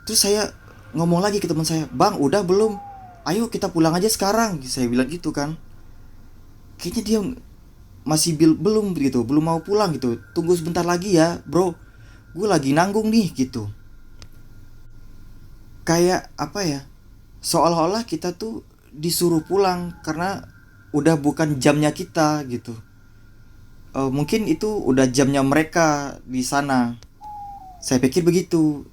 Terus saya ngomong lagi ke teman saya, "Bang, udah belum? Ayo kita pulang aja sekarang." Saya bilang gitu kan. Kayaknya dia masih belum gitu, belum mau pulang gitu. "Tunggu sebentar lagi ya, Bro. Gue lagi nanggung nih." gitu. Kayak apa ya? Seolah-olah kita tuh disuruh pulang karena udah bukan jamnya kita gitu. Mungkin itu udah jamnya mereka di sana. Saya pikir begitu.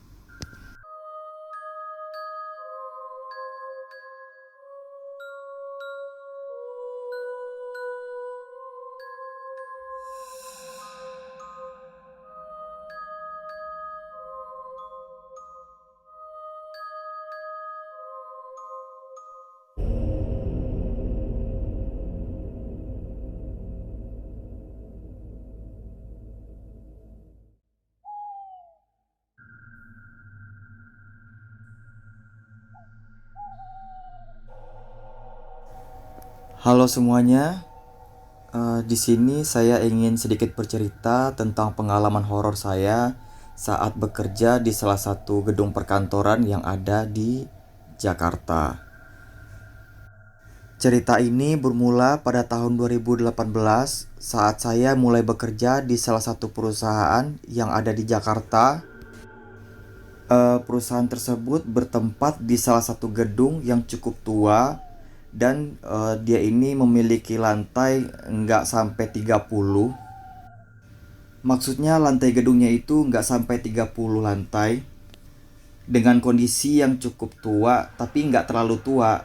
Halo semuanya, di sini saya ingin sedikit bercerita tentang pengalaman horor saya saat bekerja di salah satu gedung perkantoran yang ada di Jakarta. Cerita ini bermula pada tahun 2018 saat saya mulai bekerja di salah satu perusahaan yang ada di Jakarta. Perusahaan tersebut bertempat di salah satu gedung yang cukup tua dan dia ini memiliki lantai nggak sampai 30. Maksudnya lantai gedungnya itu nggak sampai 30 lantai dengan kondisi yang cukup tua tapi nggak terlalu tua,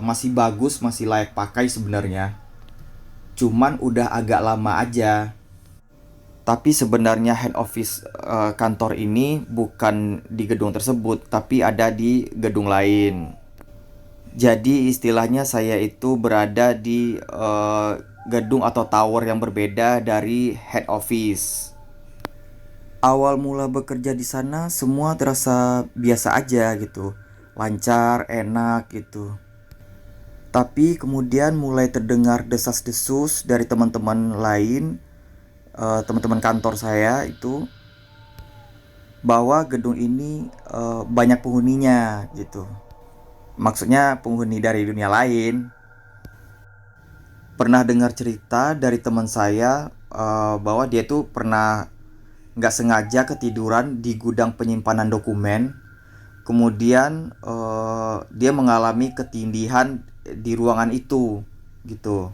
masih bagus, masih layak pakai sebenarnya. Cuman udah agak lama aja. Tapi sebenarnya head office kantor ini bukan di gedung tersebut, tapi ada di gedung lain. Jadi istilahnya saya itu berada di gedung atau tower yang berbeda dari head office. Awal mula bekerja di sana semua terasa biasa aja gitu, lancar, enak gitu. Tapi kemudian mulai terdengar desas-desus dari teman-teman lain, teman-teman kantor saya itu, bahwa gedung ini banyak penghuninya gitu. Maksudnya penghuni dari dunia lain. Pernah dengar cerita dari teman saya bahwa dia tuh pernah nggak sengaja ketiduran di gudang penyimpanan dokumen. Kemudian dia mengalami ketindihan di ruangan itu gitu.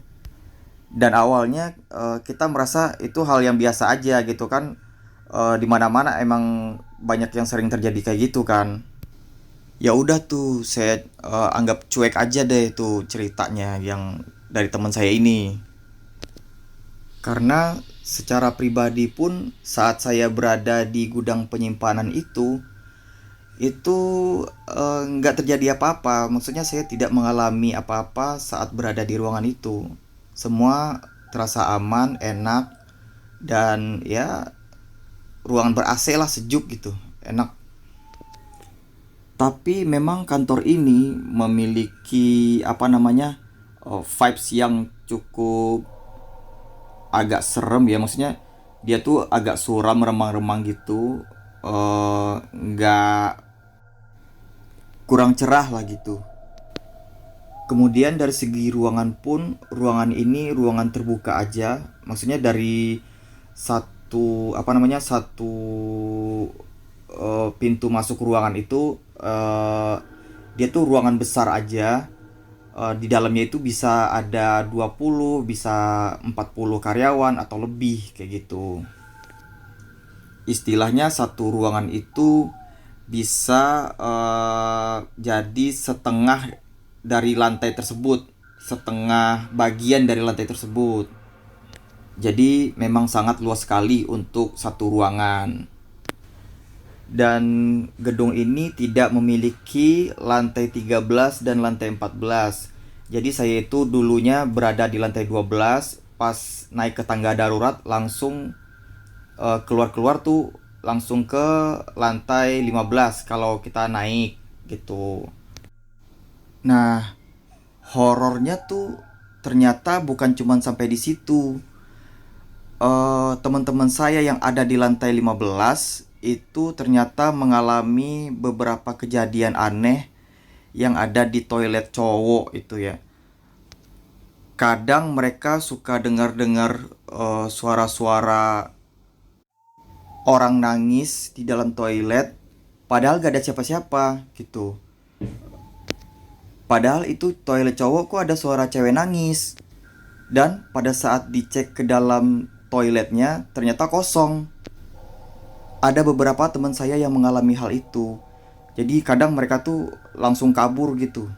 Dan awalnya kita merasa itu hal yang biasa aja gitu kan. Di mana-mana emang banyak yang sering terjadi kayak gitu kan. Ya udah tuh saya anggap cuek aja deh tuh ceritanya yang dari teman saya ini. Karena secara pribadi pun saat saya berada di gudang penyimpanan itu nggak terjadi apa-apa. Maksudnya saya tidak mengalami apa-apa saat berada di ruangan itu. Semua terasa aman, enak, dan ya ruangan ber AC lah, sejuk gitu, enak. Tapi memang kantor ini memiliki apa namanya, vibes yang cukup agak serem ya. Maksudnya dia tuh agak suram, remang-remang gitu, nggak, kurang cerah lah gitu. Kemudian dari segi ruangan pun, ruangan ini ruangan terbuka aja. Maksudnya dari satu apa namanya, satu pintu masuk ruangan itu, dia tuh ruangan besar aja. Di dalamnya itu bisa ada 20, bisa 40 karyawan atau lebih kayak gitu. Istilahnya satu ruangan itu bisa jadi setengah dari lantai tersebut, setengah bagian dari lantai tersebut. Jadi memang sangat luas sekali untuk satu ruangan. Dan gedung ini tidak memiliki lantai 13 dan lantai 14. Jadi saya itu dulunya berada di lantai 12, pas naik ke tangga darurat langsung keluar-keluar tuh langsung ke lantai 15 kalau kita naik gitu. Nah, horornya tuh ternyata bukan cuman sampai di situ. Teman-teman saya yang ada di lantai 15 itu ternyata mengalami beberapa kejadian aneh yang ada di toilet cowok itu ya. Kadang mereka suka dengar-dengar suara-suara orang nangis di dalam toilet, padahal gak ada siapa-siapa gitu. Padahal itu toilet cowok kok ada suara cewek nangis. Dan pada saat dicek ke dalam toiletnya ternyata kosong. Ada beberapa teman saya yang mengalami hal itu. Jadi kadang mereka tuh langsung kabur gitu.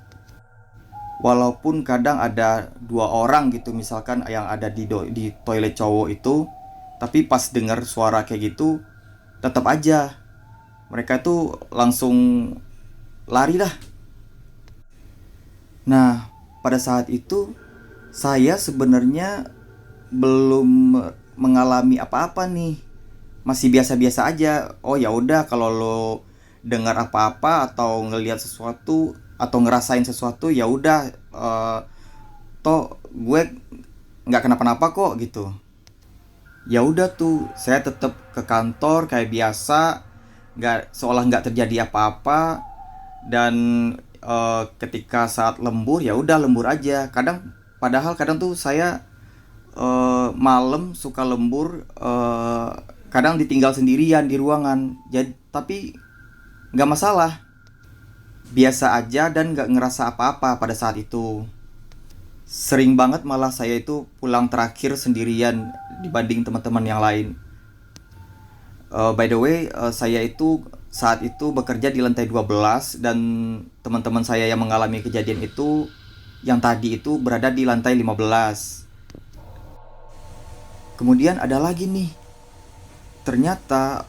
Walaupun kadang ada 2 orang gitu misalkan yang ada di toilet cowok itu, tapi pas dengar suara kayak gitu tetap aja mereka tuh langsung lari dah. Nah, pada saat itu saya sebenarnya belum mengalami apa-apa nih. Masih biasa-biasa aja. Oh ya udah, kalau lo dengar apa-apa atau ngelihat sesuatu atau ngerasain sesuatu ya udah, toh gue nggak kenapa-napa kok gitu. Ya udah tuh, saya tetap ke kantor kayak biasa, nggak seolah nggak terjadi apa-apa. Dan ketika saat lembur ya udah lembur aja. Padahal kadang tuh saya malam suka lembur, kadang ditinggal sendirian di ruangan. Jadi tapi nggak masalah, biasa aja dan nggak ngerasa apa-apa pada saat itu. Sering banget malah saya itu pulang terakhir sendirian dibanding teman-teman yang lain. By the way, saya itu saat itu bekerja di lantai 12 dan teman-teman saya yang mengalami kejadian itu yang tadi itu berada di lantai 15. Kemudian ada lagi nih. Ternyata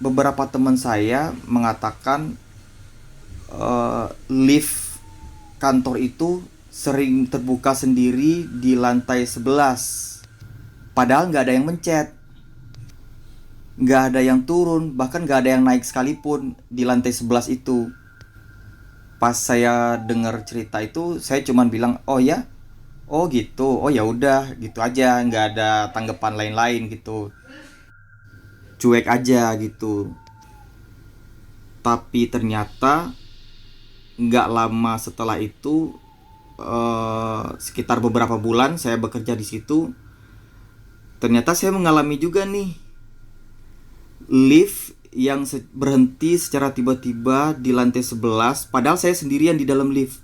beberapa teman saya mengatakan lift kantor itu sering terbuka sendiri di lantai 11. Padahal nggak ada yang mencet, nggak ada yang turun, bahkan nggak ada yang naik sekalipun di lantai 11 itu. Pas saya dengar cerita itu, saya cuman bilang, oh ya, oh gitu, oh ya udah, gitu aja, nggak ada tanggapan lain-lain gitu, cuek aja gitu. Tapi ternyata nggak lama setelah itu, sekitar beberapa bulan saya bekerja di situ, ternyata saya mengalami juga nih lift yang berhenti secara tiba-tiba di lantai 11. Padahal saya sendirian di dalam lift.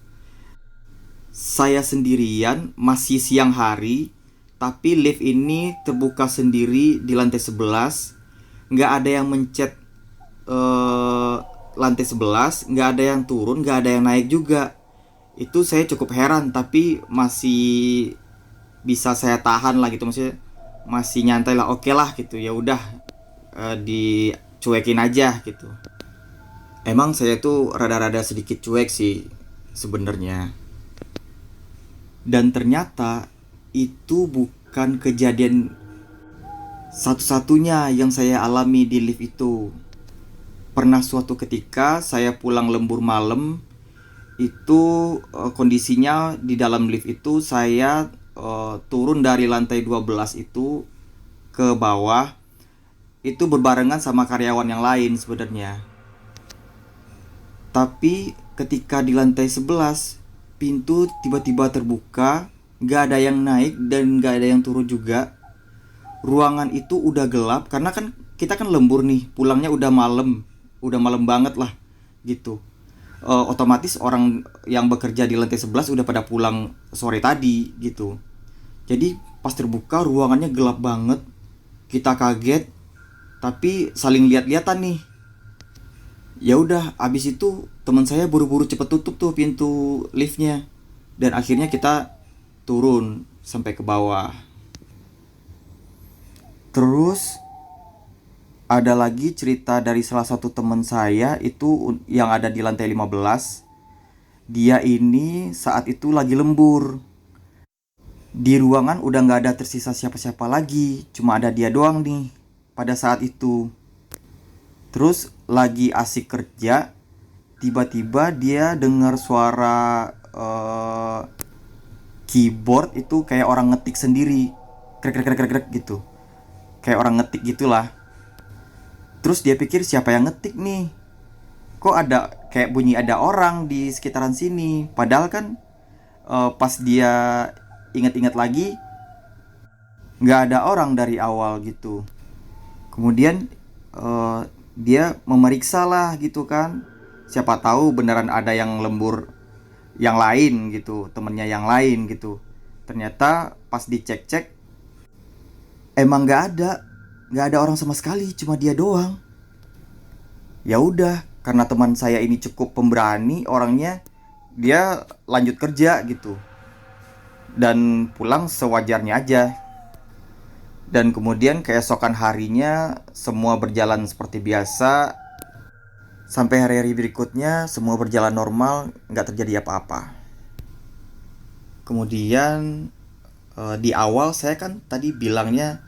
Saya sendirian, masih siang hari, tapi lift ini terbuka sendiri di lantai 11. Nggak ada yang mencet lantai 11, nggak ada yang turun, nggak ada yang naik juga. Itu saya cukup heran, tapi masih bisa saya tahan lah gitu, maksudnya masih nyantai lah, oke lah gitu, ya udah, dicuekin aja gitu. Emang saya tuh rada-rada sedikit cuek sih sebenarnya. Dan ternyata itu bukan kejadian satu-satunya yang saya alami di lift itu. Pernah suatu ketika saya pulang lembur malam, itu kondisinya di dalam lift itu saya turun dari lantai 12 itu ke bawah. Itu berbarengan sama karyawan yang lain sebenarnya. Tapi ketika di lantai 11, pintu tiba-tiba terbuka, gak ada yang naik dan gak ada yang turun juga. Ruangan itu udah gelap, karena kan kita kan lembur nih, pulangnya udah malam banget lah gitu. Otomatis orang yang bekerja di lantai 11 udah pada pulang sore tadi gitu. Jadi pas terbuka ruangannya gelap banget. Kita kaget, tapi saling lihat-lihatan nih. Ya udah, abis itu teman saya buru-buru cepet tutup tuh pintu liftnya. Dan akhirnya kita turun sampai ke bawah. Terus ada lagi cerita dari salah satu teman saya itu yang ada di lantai 15. Dia ini saat itu lagi lembur. Di ruangan udah gak ada tersisa siapa-siapa lagi, cuma ada dia doang nih pada saat itu. Terus lagi asik kerja, tiba-tiba dia dengar suara keyboard itu kayak orang ngetik sendiri, krek krek krek krek gitu, kayak orang ngetik gitulah. Terus dia pikir siapa yang ngetik nih? Kok ada kayak bunyi ada orang di sekitaran sini? Padahal kan pas dia ingat-ingat lagi nggak ada orang dari awal gitu. Kemudian eh, dia memeriksa lah gitu kan. Siapa tahu beneran ada yang lembur yang lain gitu, temennya yang lain gitu. Ternyata pas dicek-cek emang nggak ada orang sama sekali, cuma dia doang. Ya udah, karena teman saya ini cukup pemberani orangnya, dia lanjut kerja gitu dan pulang sewajarnya aja. Dan kemudian keesokan harinya semua berjalan seperti biasa. Sampai hari-hari berikutnya semua berjalan normal, nggak terjadi apa-apa. Kemudian di awal saya kan tadi bilangnya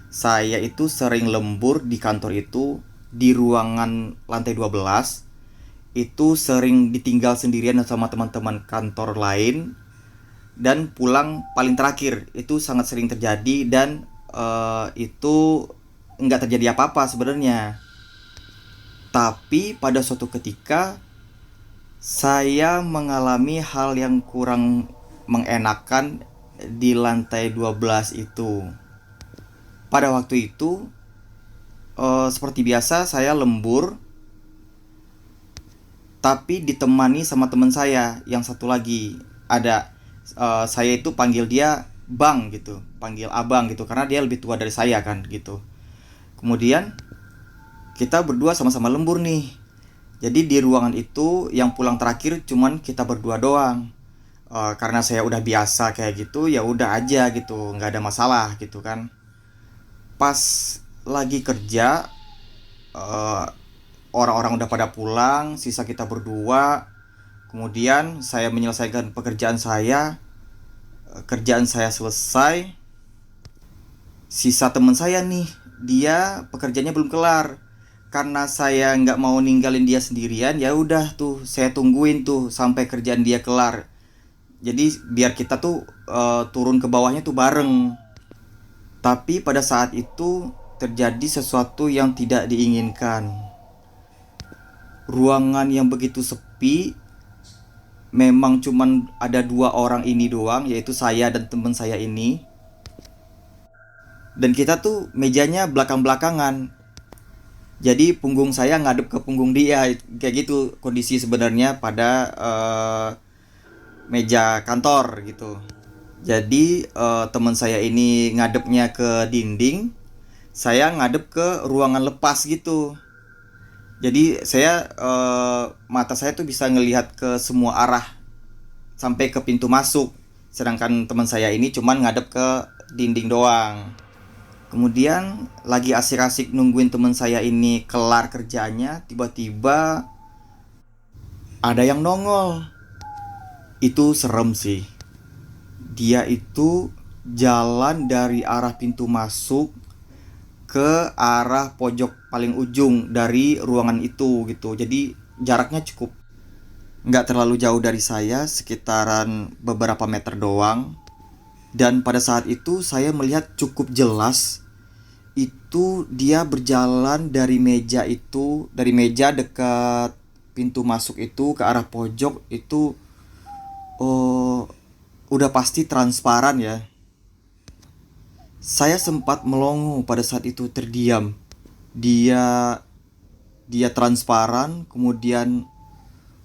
saya itu sering lembur di kantor itu, di ruangan lantai 12. Itu sering ditinggal sendirian sama teman-teman kantor lain, dan pulang paling terakhir. Itu sangat sering terjadi, dan itu nggak terjadi apa-apa sebenarnya. Tapi pada suatu ketika saya mengalami hal yang kurang mengenakan di lantai 12 itu. Pada waktu itu seperti biasa saya lembur, tapi ditemani sama teman saya yang satu lagi. Ada saya itu panggil dia Bang gitu, panggil Abang gitu karena dia lebih tua dari saya kan gitu. Kemudian kita berdua sama-sama lembur nih. Jadi di ruangan itu yang pulang terakhir cuman kita berdua doang. Karena saya udah biasa kayak gitu, ya udah aja gitu, nggak ada masalah gitu kan. Pas lagi kerja, eh, orang-orang udah pada pulang, sisa kita berdua. Kemudian saya menyelesaikan pekerjaan saya, kerjaan saya selesai. Sisa teman saya nih, dia pekerjaannya belum kelar. Karena saya nggak mau ninggalin dia sendirian, ya udah tuh saya tungguin tuh sampai kerjaan dia kelar. Jadi biar kita tuh turun ke bawahnya tuh bareng. Tapi pada saat itu terjadi sesuatu yang tidak diinginkan. Ruangan yang begitu sepi, memang cuman ada dua orang ini doang, yaitu saya dan teman saya ini. Dan kita tuh mejanya belakang-belakangan. Jadi punggung saya ngadep ke punggung dia, kayak gitu kondisi sebenarnya pada meja kantor gitu. Jadi teman saya ini ngadepnya ke dinding, saya ngadep ke ruangan lepas gitu. Jadi saya mata saya tuh bisa ngelihat ke semua arah sampai ke pintu masuk. Sedangkan teman saya ini cuman ngadep ke dinding doang. Kemudian lagi asik-asik nungguin teman saya ini kelar kerjanya, tiba-tiba ada yang nongol. Itu serem sih. Dia itu jalan dari arah pintu masuk ke arah pojok paling ujung dari ruangan itu gitu. Jadi jaraknya cukup nggak terlalu jauh dari saya, sekitaran beberapa meter doang. Dan pada saat itu saya melihat cukup jelas itu dia berjalan dari meja itu, dari meja dekat pintu masuk itu ke arah pojok itu. Oh, udah pasti transparan ya. Saya sempat melongo pada saat itu, terdiam. Dia dia transparan, kemudian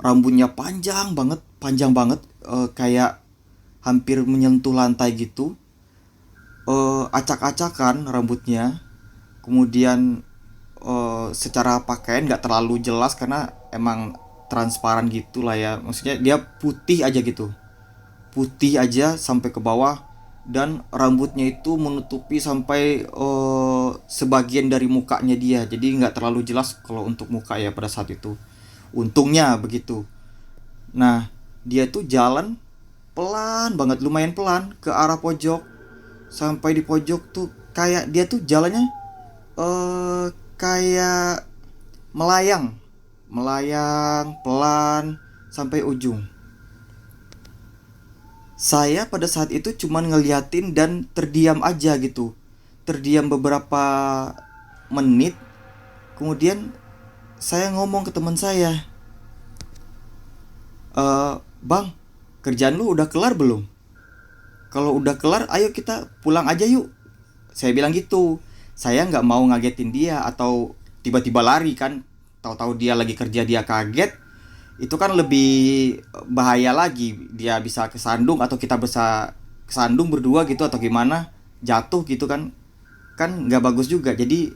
rambutnya panjang banget, kayak hampir menyentuh lantai gitu. Acak-acakan rambutnya. Kemudian secara pakaian nggak terlalu jelas karena emang transparan gitulah ya. Maksudnya dia putih aja gitu, putih aja sampai ke bawah, dan rambutnya itu menutupi sampai sebagian dari mukanya dia. Jadi nggak terlalu jelas kalau untuk muka ya pada saat itu. Untungnya begitu. Nah, dia tuh jalan pelan banget, lumayan pelan ke arah pojok. Sampai di pojok tuh kayak dia tuh jalannya kayak melayang, melayang pelan sampai ujung. Saya pada saat itu cuman ngeliatin dan terdiam aja gitu. Terdiam beberapa menit. Kemudian saya ngomong ke teman saya, Bang, kerjaan lu udah kelar belum? Kalau udah kelar, ayo kita pulang aja yuk. Saya bilang gitu. Saya nggak mau ngagetin dia atau tiba-tiba lari kan. Tahu-tahu dia lagi kerja dia kaget. Itu kan lebih bahaya lagi. Dia bisa kesandung atau kita bisa kesandung berdua gitu atau gimana. Jatuh gitu kan. Kan nggak bagus juga. Jadi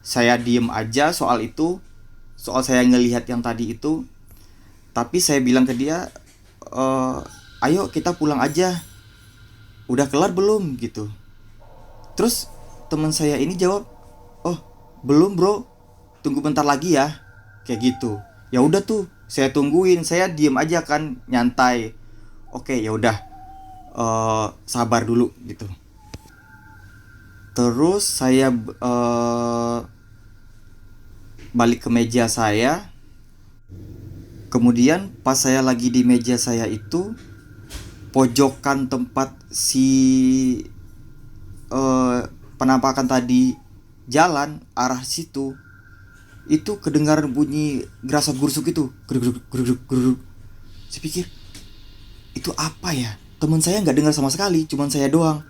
saya diem aja soal itu. Soal saya ngelihat yang tadi itu. Tapi saya bilang ke dia, ayo kita pulang aja. Udah kelar belum gitu. Terus teman saya ini jawab, oh belum bro, tunggu bentar lagi ya, kayak gitu. Ya udah tuh, saya tungguin, saya diem aja kan, nyantai. Oke ya udah, sabar dulu gitu. Terus saya balik ke meja saya. Kemudian pas saya lagi di meja saya itu, pojokan tempat si penampakan tadi jalan arah situ, itu kedengaran bunyi gerasa gerusuk itu, geruduk geruduk geruduk. Saya pikir itu apa ya, teman saya nggak dengar sama sekali, cuman saya doang.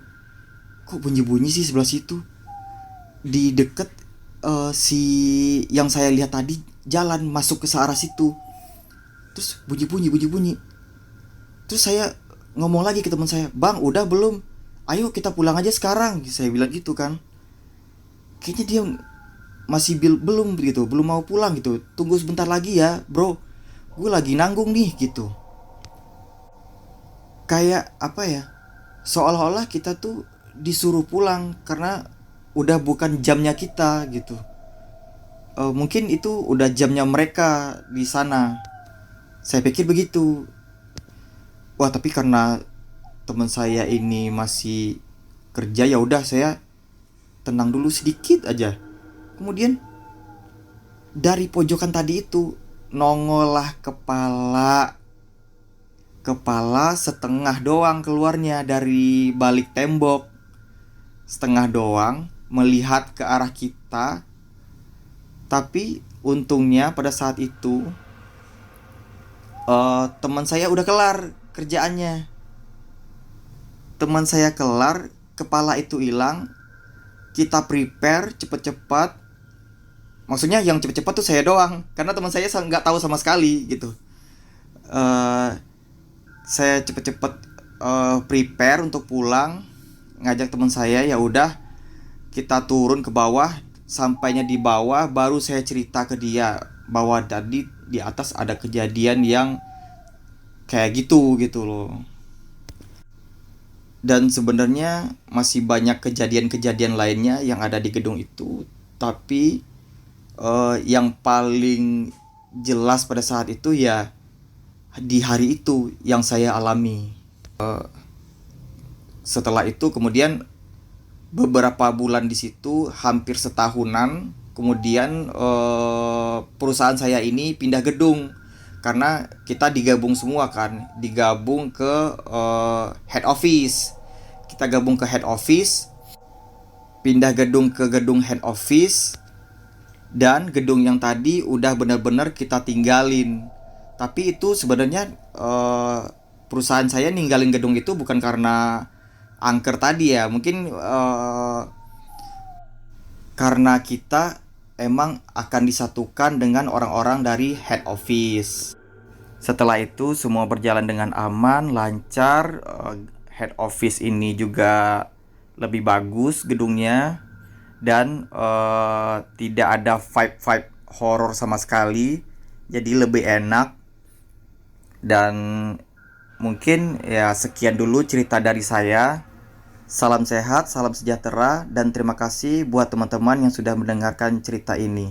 Kok bunyi bunyi sih sebelah situ, di deket si yang saya lihat tadi jalan masuk ke searah situ. Terus bunyi bunyi bunyi bunyi. Terus saya ngomong lagi ke teman saya, Bang udah belum, ayo kita pulang aja sekarang, saya bilang gitu kan. Kayaknya dia masih belum gitu, belum mau pulang gitu. Tunggu sebentar lagi ya bro, gue lagi nanggung nih gitu. Kayak apa ya, seolah-olah kita tuh disuruh pulang karena udah bukan jamnya kita gitu. Mungkin itu udah jamnya mereka di sana, saya pikir begitu. Wah tapi karena teman saya ini masih kerja, ya udah saya tenang dulu sedikit aja. Kemudian dari pojokan tadi itu nongollah kepala. Kepala setengah doang keluarnya dari balik tembok. Setengah doang melihat ke arah kita. Tapi untungnya pada saat itu teman saya udah kelar kerjaannya. Teman saya kelar, kepala itu hilang. Kita prepare cepet-cepet. Maksudnya yang cepet-cepet tuh saya doang, karena teman saya nggak tahu sama sekali gitu. Saya cepet-cepet prepare untuk pulang, ngajak teman saya, ya udah kita turun ke bawah. Sampainya di bawah baru saya cerita ke dia bahwa tadi di atas ada kejadian yang kayak gitu gitu loh. Dan sebenarnya masih banyak kejadian-kejadian lainnya yang ada di gedung itu, tapi yang paling jelas pada saat itu ya di hari itu yang saya alami. Setelah itu kemudian beberapa bulan di situ, hampir setahunan, kemudian perusahaan saya ini pindah gedung karena kita digabung semua kan, digabung ke head office. Kita gabung ke head office, pindah gedung ke gedung head office, dan gedung yang tadi udah benar-benar kita tinggalin. Tapi itu sebenarnya perusahaan saya ninggalin gedung itu bukan karena angker tadi ya, mungkin karena kita emang akan disatukan dengan orang-orang dari head office. Setelah itu semua berjalan dengan aman, lancar. Head office ini juga lebih bagus gedungnya, dan tidak ada vibe-vibe horor sama sekali. Jadi lebih enak. Dan mungkin ya sekian dulu cerita dari saya. Salam sehat, salam sejahtera, dan terima kasih buat teman-teman yang sudah mendengarkan cerita ini.